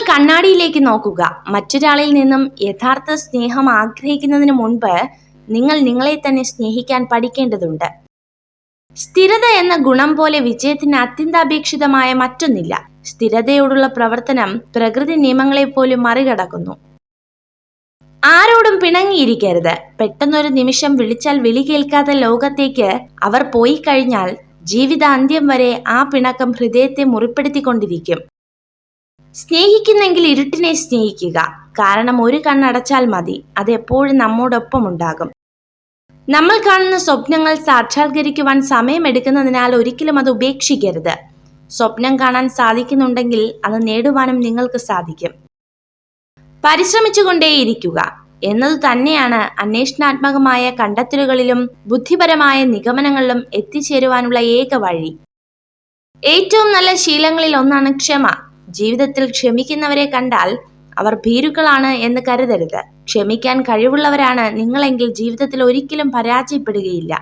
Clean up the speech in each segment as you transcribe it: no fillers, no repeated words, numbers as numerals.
കണ്ണാടിയിലേക്ക് നോക്കുക. മറ്റൊരാളിൽ നിന്നും യഥാർത്ഥ സ്നേഹം ആഗ്രഹിക്കുന്നതിന് മുൻപ് നിങ്ങൾ നിങ്ങളെ തന്നെ സ്നേഹിക്കാൻ പഠിക്കേണ്ടതുണ്ട്. സ്ഥിരത എന്ന ഗുണം പോലെ വിജയത്തിന് അത്യന്താപേക്ഷിതമായ മറ്റൊന്നില്ല. സ്ഥിരതയോടുള്ള പ്രവർത്തനം പ്രകൃതി നിയമങ്ങളെ പോലും മറികടക്കുന്നു. ആരോടും പിണങ്ങിയിരിക്കരുത്. പെട്ടെന്നൊരു നിമിഷം വിളിച്ചാൽ വിളി കേൾക്കാത്ത ലോകത്തേക്ക് അവർ പോയി കഴിഞ്ഞാൽ ജീവിതാന്ത്യം വരെ ആ പിണക്കം ഹൃദയത്തെ മുറിപ്പെടുത്തിക്കൊണ്ടിരിക്കും. സ്നേഹിക്കുന്നെങ്കിൽ ഇരുട്ടിനെ സ്നേഹിക്കുക. കാരണം ഒരു കണ്ണടച്ചാൽ മതി, അത് എപ്പോഴും നമ്മോടൊപ്പം ഉണ്ടാകും. നമ്മൾ കാണുന്ന സ്വപ്നങ്ങൾ സാക്ഷാത്കരിക്കുവാൻ സമയമെടുക്കുന്നതിനാൽ ഒരിക്കലും അത് ഉപേക്ഷിക്കരുത്. സ്വപ്നം കാണാൻ സാധിക്കുന്നുണ്ടെങ്കിൽ അത് നേടുവാനും നിങ്ങൾക്ക് സാധിക്കും. പരിശ്രമിച്ചുകൊണ്ടേയിരിക്കുക എന്നത് തന്നെയാണ് അന്വേഷണാത്മകമായ കണ്ടെത്തലുകളിലും ബുദ്ധിപരമായ നിഗമനങ്ങളിലും എത്തിച്ചേരുവാനുള്ള ഏക വഴി. ഏറ്റവും നല്ല ശീലങ്ങളിൽ ഒന്നാണ് ക്ഷമ. ജീവിതത്തിൽ ക്ഷമിക്കുന്നവരെ കണ്ടാൽ അവർ ഭീരുക്കളാണ് എന്ന് കരുതരുത്. ക്ഷമിക്കാൻ കഴിവുള്ളവരാണ് നിങ്ങളെങ്കിൽ ജീവിതത്തിൽ ഒരിക്കലും പരാജയപ്പെടുകയില്ല.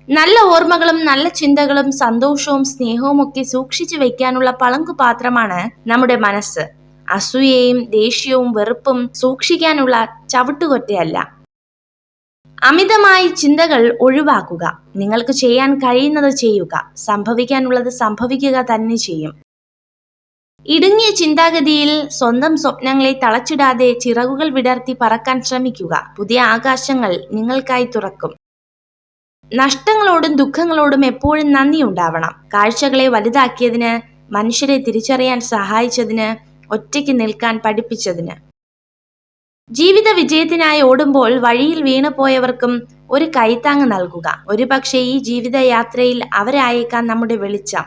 നല്ല ഓർമ്മകളും നല്ല ചിന്തകളും സന്തോഷവും സ്നേഹവും ഒക്കെ സൂക്ഷിച്ചു വെക്കാനുള്ള പളങ്കുപാത്രമാണ് നമ്മുടെ മനസ്സ്. അസൂയയും ദേഷ്യവും വെറുപ്പും സൂക്ഷിക്കാനുള്ള ചവിട്ടുകൊറ്റയല്ല. അമിതമായി ചിന്തകൾ ഒഴിവാക്കുക. നിങ്ങൾക്ക് ചെയ്യാൻ കഴിയുന്നത് ചെയ്യുക. സംഭവിക്കാനുള്ളത് സംഭവിക്കുക തന്നെ ചെയ്യും. ഇടുങ്ങിയ ചിന്താഗതിയിൽ സ്വന്തം സ്വപ്നങ്ങളെ തളച്ചിടാതെ ചിറകുകൾ വിടർത്തി പറക്കാൻ ശ്രമിക്കുക. പുതിയ ആകാശങ്ങൾ നിങ്ങൾക്കായി തുറക്കും. നഷ്ടങ്ങളോടും ദുഃഖങ്ങളോടും എപ്പോഴും നന്ദി ഉണ്ടാവണം. കാഴ്ചകളെ വലുതാക്കിയതിന്, മനുഷ്യരെ തിരിച്ചറിയാൻ സഹായിച്ചതിന്, ഒറ്റയ്ക്ക് നിൽക്കാൻ പഠിപ്പിച്ചതിന്. ജീവിത വിജയത്തിനായി ഓടുമ്പോൾ വഴിയിൽ വീണുപോയവർക്കും ഒരു കൈത്താങ് നൽകുക. ഒരുപക്ഷെ ഈ ജീവിതയാത്രയിൽ അവരായേക്കാം നമ്മുടെ വെളിച്ചം.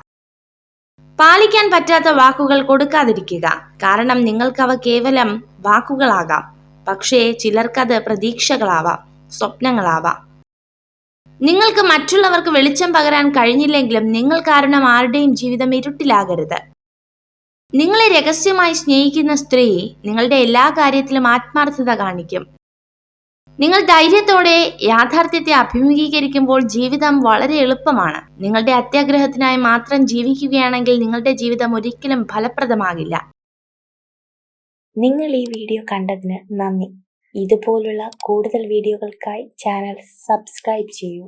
പാലിക്കാൻ പറ്റാത്ത വാക്കുകൾ കൊടുക്കാതിരിക്കുക. കാരണം നിങ്ങൾക്കവ കേവലം വാക്കുകളാകാം, പക്ഷേ ചിലർക്കത് പ്രതീക്ഷകളാവാം, സ്വപ്നങ്ങളാവാം. നിങ്ങൾക്ക് മറ്റുള്ളവർക്ക് വെളിച്ചം പകരാൻ കഴിഞ്ഞില്ലെങ്കിലും നിങ്ങൾ കാരണം ആരുടെയും ജീവിതം ഇരുട്ടിലാകരുത്. നിങ്ങളെ രഹസ്യമായി സ്നേഹിക്കുന്ന സ്ത്രീ നിങ്ങളുടെ എല്ലാ കാര്യത്തിലും ആത്മാർത്ഥത കാണിക്കും. നിങ്ങൾ ധൈര്യത്തോടെ യാഥാർത്ഥ്യത്തെ അഭിമുഖീകരിക്കുമ്പോൾ ജീവിതം വളരെ എളുപ്പമാണ്. നിങ്ങളുടെ അത്യാഗ്രഹത്തിനായി മാത്രം ജീവിക്കുകയാണെങ്കിൽ നിങ്ങളുടെ ജീവിതം ഒരിക്കലും ഫലപ്രദമാകില്ല. നിങ്ങൾ ഈ വീഡിയോ കണ്ടതിന് നന്ദി. ഇതുപോലുള്ള കൂടുതൽ വീഡിയോകൾക്കായി ചാനൽ സബ്സ്ക്രൈബ് ചെയ്യൂ.